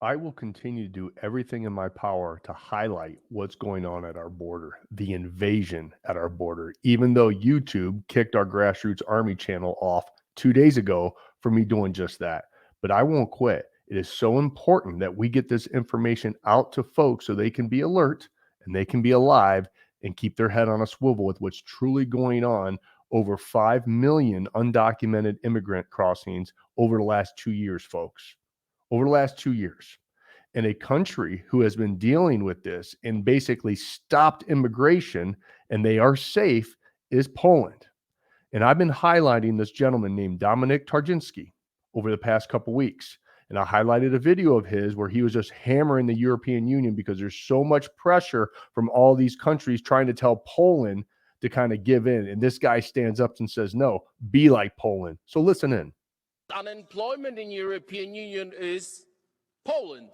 I will continue to do everything in my power to highlight what's going on at our border, the invasion at our border, even though YouTube kicked our Grassroots Army channel off 2 days ago for me doing just that. But I won't quit. It is so important that we get this information out to folks so they can be alert and they can be alive and keep their head on a swivel with what's truly going on. Over 5 million undocumented immigrant crossings over the last 2 years, folks. Over the last 2 years. And a country who has been dealing with this and basically stopped immigration and they are safe is Poland. And I've been highlighting this gentleman named Dominik Tarczyński over the past couple weeks. And I highlighted a video of his where he was just hammering the European Union because there's so much pressure from all these countries trying to tell Poland to kind of give in. And this guy stands up and says, no, be like Poland. So listen in. Unemployment in European Union is Poland.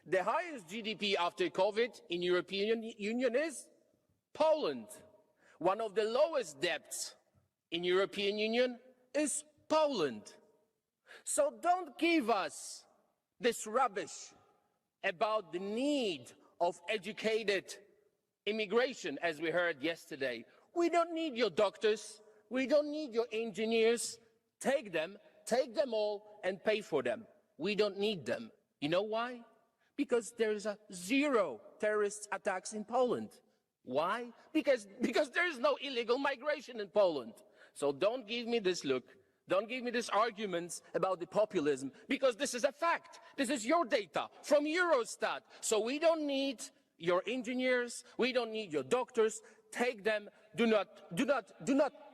The highest GDP after COVID in European Union is Poland. One of the lowest debts in European Union is Poland. So don't give us this rubbish about the need of educated immigration, as we heard yesterday. We don't need your doctors. We don't need your engineers. Take them all, and pay for them. We don't need them. You know why? Because there's zero terrorist attacks in Poland. Why? Because there is no illegal migration in Poland. So don't give me this look. Don't give me these arguments about the populism, because this is a fact. This is your data from Eurostat. So we don't need your engineers. We don't need your doctors. Take them. Do not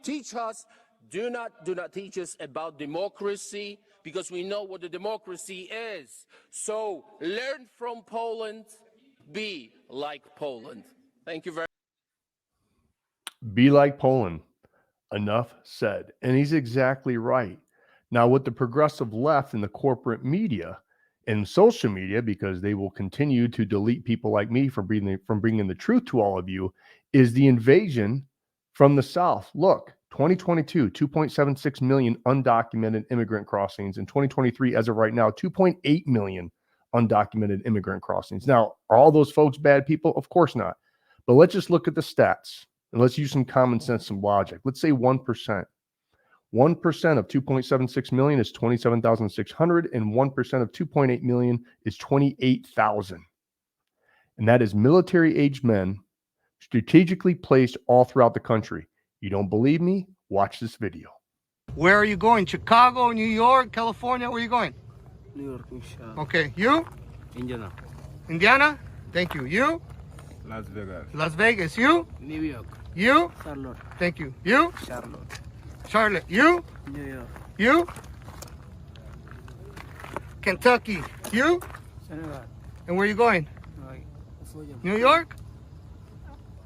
teach us. Do not teach us about democracy, because we know what the democracy is. So learn from Poland. Be like Poland. Thank you very much. Be like Poland. Enough said. And he's exactly right. Now, with the progressive left and the corporate media and social media, because they will continue to delete people like me from bringing the truth to all of you, is the invasion from the South. Look, 2022, 2.76 million undocumented immigrant crossings. In 2023, as of right now, 2.8 million undocumented immigrant crossings. Now, are all those folks bad people? Of course not. But let's just look at the stats. And let's use some common sense, some logic. Let's say 1%. 1% of 2.76 million is 27,600, and 1% of 2.8 million is 28,000. And that is military-aged men strategically placed all throughout the country. You don't believe me? Watch this video. Where are you going? Chicago, New York, California? Where are you going? New York, inshallah. Okay, you? Indiana. Indiana? Thank you. You? Las Vegas. Las Vegas. You? New York. You? Charlotte. Thank you. You? Charlotte. Charlotte. You? New York. You? Kentucky. You? Senegal. And where are you going? New York?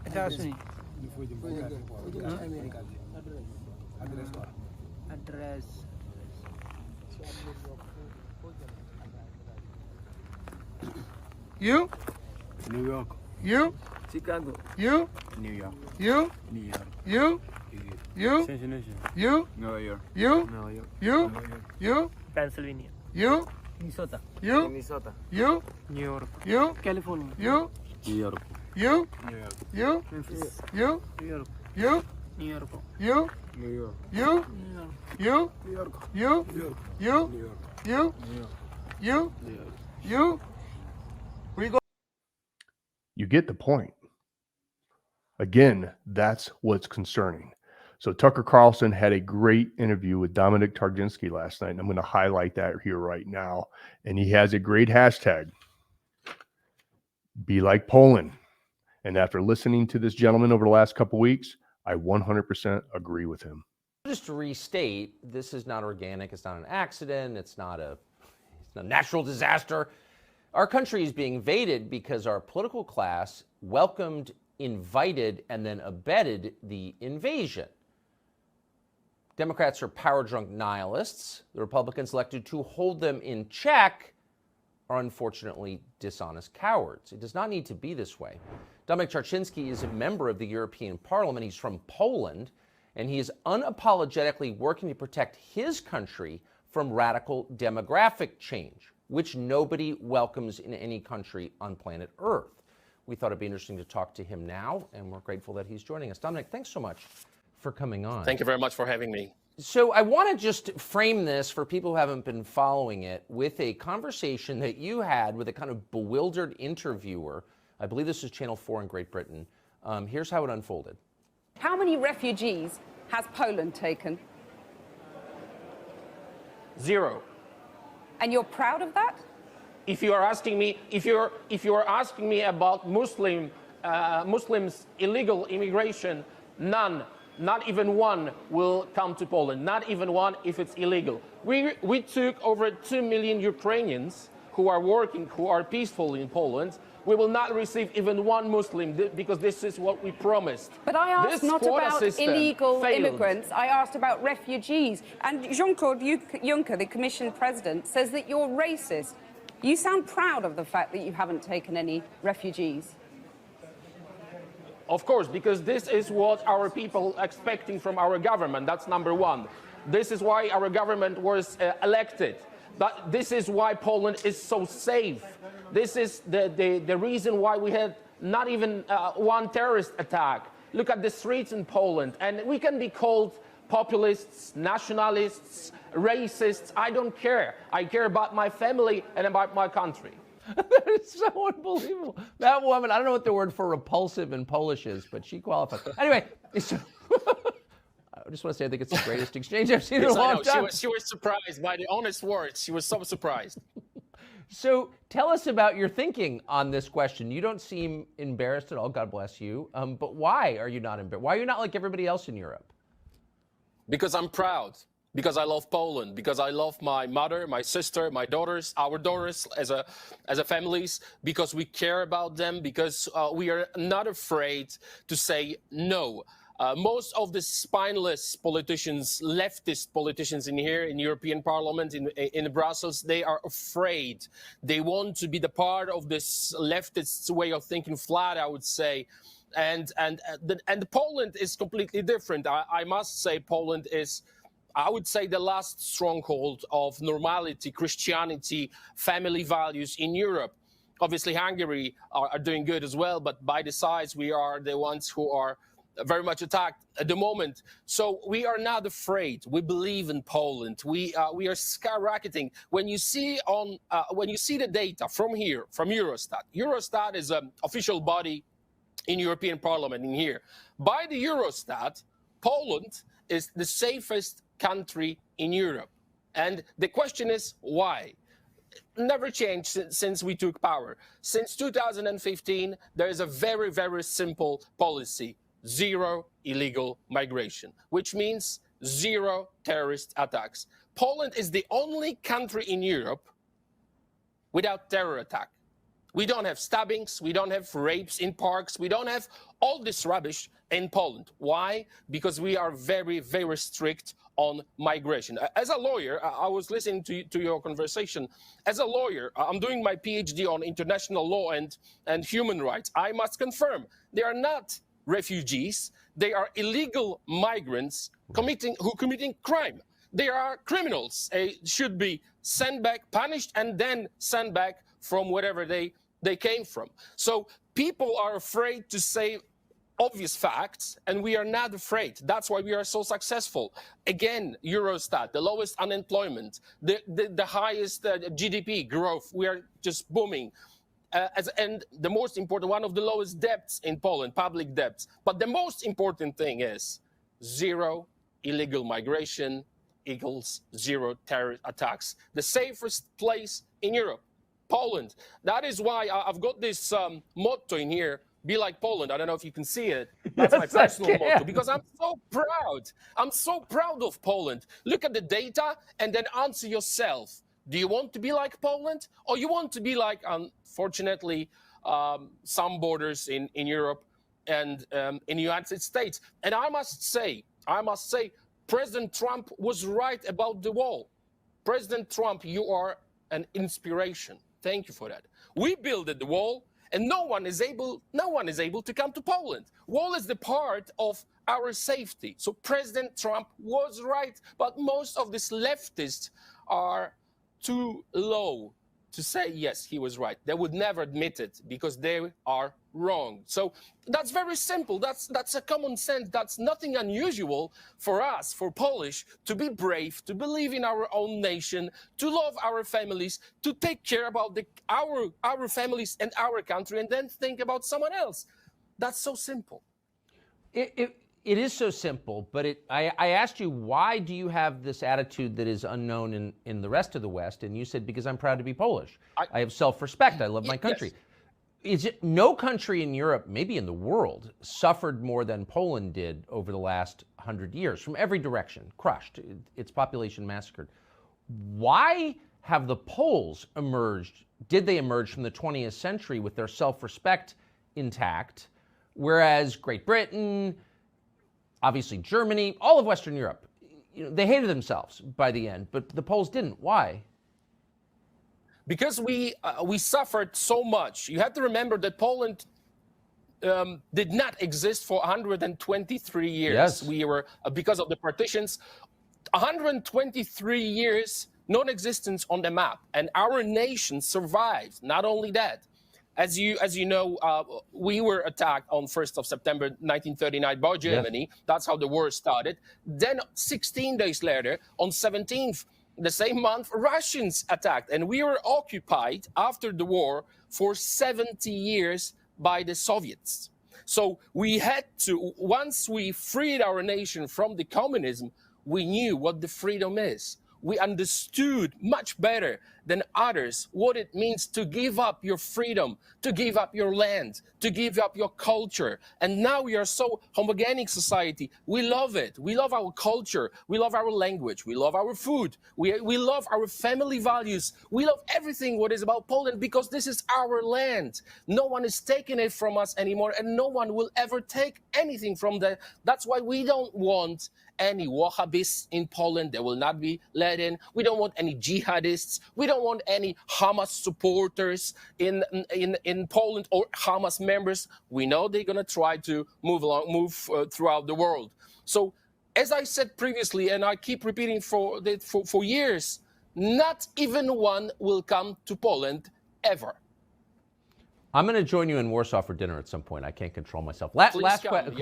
États-Unis. Address. You? New York. You? Chicago. You? New York. You? New York. You? You? Cincinnati. You? New York. You? New York. You? You? Pennsylvania. You? Minnesota. You? Minnesota. You? New York. You? California. You? New York. You? New York. You? Memphis. You? New York. You? New York. You? New York. You? New York. You? New York. You? New York. You? New York. You? New York. You? New York. You? Where you go? You get the point. Again, that's what's concerning. So Tucker Carlson had a great interview with Dominik Tarczyński last night, and I'm going to highlight that here right now. And he has a great hashtag, be like Poland. And after listening to this gentleman over the last couple of weeks, I 100% agree with him. Just to restate, this is not organic. It's not an accident. It's not a natural disaster. Our country is being invaded because our political class welcomed, invited, and then abetted the invasion. Democrats are power-drunk nihilists. The Republicans elected to hold them in check are unfortunately dishonest cowards. It does not need to be this way. Dominik Tarczyński is a member of the European Parliament. He's from Poland, and he is unapologetically working to protect his country from radical demographic change. which nobody welcomes in any country on planet Earth. We thought it'd be interesting to talk to him now, and we're grateful that he's joining us. Dominik, thanks so much for coming on. Thank you very much for having me. So I want to just frame this for people who haven't been following it with a conversation that you had with a kind of bewildered interviewer. I believe this is Channel 4 in Great Britain. Here's how it unfolded. How many refugees has Poland taken? 0. And you're proud of that? If you are asking me, if you are asking me about Muslims illegal immigration, none, not even one, will come to Poland. Not even one if it's illegal. We took over 2 million Ukrainians who are working, who are peaceful in Poland. We will not receive even one Muslim because this is what we promised. But I asked This not quota about system illegal failed. immigrants. I asked about refugees. And Jean-Claude Juncker, the Commission President, says that you're racist. You sound proud of the fact that you haven't taken any refugees. Of course, because this is what our people are expecting from our government. That's number one. This is why our government was elected. But this is why Poland is so safe. This is the reason why we had not even one terrorist attack. Look at the streets in Poland, and we can be called populists, nationalists, racists. I don't care. I care about my family and about my country. That is so unbelievable. That woman, I don't know what the word for repulsive in Polish is, but she qualifies. Anyway, so, I just want to say I think it's the greatest exchange I've seen in a long time. She was surprised by the honest words. She was so surprised. So tell us about your thinking on this question. You don't seem embarrassed at all, God bless you. But why are you not embarrassed? Why are you not like everybody else in Europe? Because I'm proud. Because I love Poland. Because I love my mother, my sister, my daughters, our daughters as a families. Because we care about them. Because we are not afraid to say no. Most of the spineless politicians, leftist politicians in here, in European Parliament, in Brussels, they are afraid. They want to be the part of this leftist way of thinking, flat, I would say. And Poland is completely different. I must say Poland is, I would say, the last stronghold of normality, Christianity, family values in Europe. Obviously, Hungary are doing good as well, but by the size, we are the ones who are very much attacked at the moment. So we are not afraid. We believe in Poland. We are skyrocketing. When you see the data from here, from Eurostat. Eurostat is an official body in European Parliament in here. By the Eurostat, Poland is the safest country in Europe. And the question is why? Never changed since we took power. Since 2015, there is a very, very simple policy. 0 illegal migration, which means 0 terrorist attacks. Poland is the only country in Europe without terror attack. We don't have stabbings, we don't have rapes in parks, we don't have all this rubbish in Poland. Why? Because we are very, very strict on migration. As a lawyer, I was listening to your conversation. As a lawyer, I'm doing my PhD on international law and human rights. I must confirm they are not refugees, they are illegal migrants committing crime. They are criminals. They should be sent back, punished, and then sent back from wherever they came from. So people are afraid to say obvious facts, and we are not afraid. That's why we are so successful. Again, Eurostat, the lowest unemployment, the highest GDP growth. We are just booming. And the most important, one of the lowest debts in Poland, public debts. But the most important thing is 0 illegal migration equals 0 terror attacks. The safest place in Europe, Poland. That is why I've got this motto in here, be like Poland. I don't know if you can see it. That's my personal motto, because I'm so proud. I'm so proud of Poland. Look at the data and then answer yourself. Do you want to be like Poland, or you want to be like, unfortunately, some borders in Europe and in the United States? And I must say, President Trump was right about the wall. President Trump, you are an inspiration. Thank you for that. We built the wall, and no one is able to come to Poland. Wall is the part of our safety. So President Trump was right, but most of these leftists are too low to say, yes, he was right. They would never admit it because they are wrong. So that's very simple. That's a common sense. That's nothing unusual for us, for Polish, to be brave, to believe in our own nation, to love our families, to take care about our families and our country, and then think about someone else. That's so simple. It is so simple, but I asked you, why do you have this attitude that is unknown in the rest of the West? And you said, because I'm proud to be Polish. I have self-respect. I love my country. Yes. Is it no country in Europe, maybe in the world, suffered more than Poland did over the last 100 years from every direction, crushed, its population massacred? Why have the Poles emerged? Did they emerge from the 20th century with their self-respect intact, whereas Great Britain, obviously Germany, all of Western Europe, they hated themselves by the end, but the Poles didn't. Why? Because we suffered so much. You have to remember that Poland did not exist for 123 years. Yes. We were, because of the partitions, 123 years non-existence on the map, and our nation survived. Not only that, as you know, we were attacked on 1st of September 1939 by Germany. Yes. That's how the war started. Then 16 days later, on 17th, the same month, Russians attacked, and we were occupied after the war for 70 years by the Soviets. So we had to, once we freed our nation from the communism, we knew what the freedom is. We understood much better than others what it means to give up your freedom, to give up your land, to give up your culture. And now we are so homogenic society. We love it. We love our culture. We love our language. We love our food. We love our family values. We love everything what is about Poland because this is our land. No one is taking it from us anymore, and no one will ever take anything from that. That's why we don't want any Wahhabists in Poland. They will not be let in. We don't want any jihadists. We don't want any Hamas supporters in Poland or Hamas members. We know they're going to try to move throughout the world. So, as I said previously, and I keep repeating for years, not even one will come to Poland ever. I'm going to join you in Warsaw for dinner at some point. I can't control myself. Last question.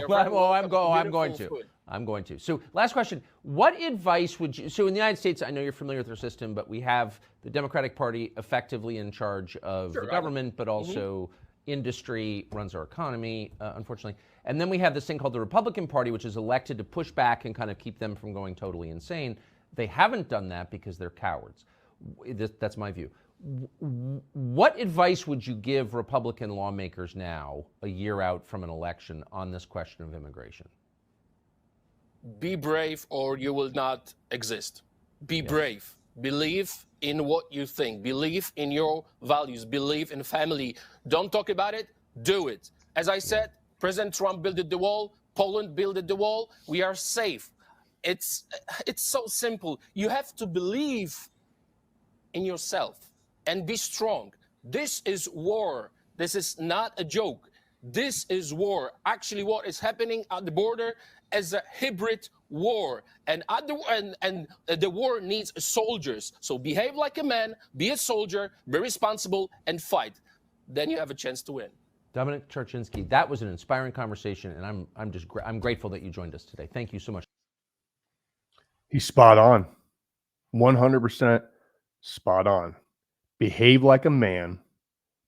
I'm going to. So last question. What advice would you, so in the United States, I know you're familiar with our system, but we have the Democratic Party effectively in charge of the government, but also industry runs our economy, unfortunately. And then we have this thing called the Republican Party, which is elected to push back and kind of keep them from going totally insane. They haven't done that because they're cowards. That's my view. What advice would you give Republican lawmakers now, a year out from an election, on this question of immigration? Be brave or you will not exist. Be brave. Believe in what you think. Believe in your values. Believe in family. Don't talk about it. Do it. As I said, President Trump built the wall. Poland built the wall. We are safe. It's so simple. You have to believe in yourself and be strong. This is war. This is not a joke. This is war. Actually, what is happening at the border is a hybrid war. And the war needs soldiers. So behave like a man, be a soldier, be responsible, and fight. Then you have a chance to win. Dominik Tarczyński, that was an inspiring conversation, and I'm grateful that you joined us today. Thank you so much. He's spot on. 100% spot on. Behave like a man,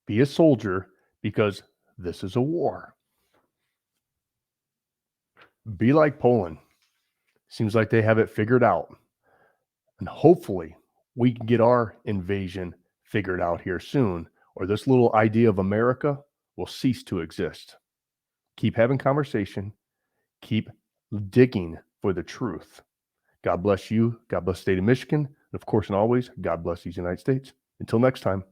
be a soldier, because this is a war. Be like Poland. Seems like they have it figured out. And hopefully we can get our invasion figured out here soon, or this little idea of America will cease to exist. Keep having conversation. Keep digging for the truth. God bless you. God bless the state of Michigan. And of course, and always, God bless these United States. Until next time.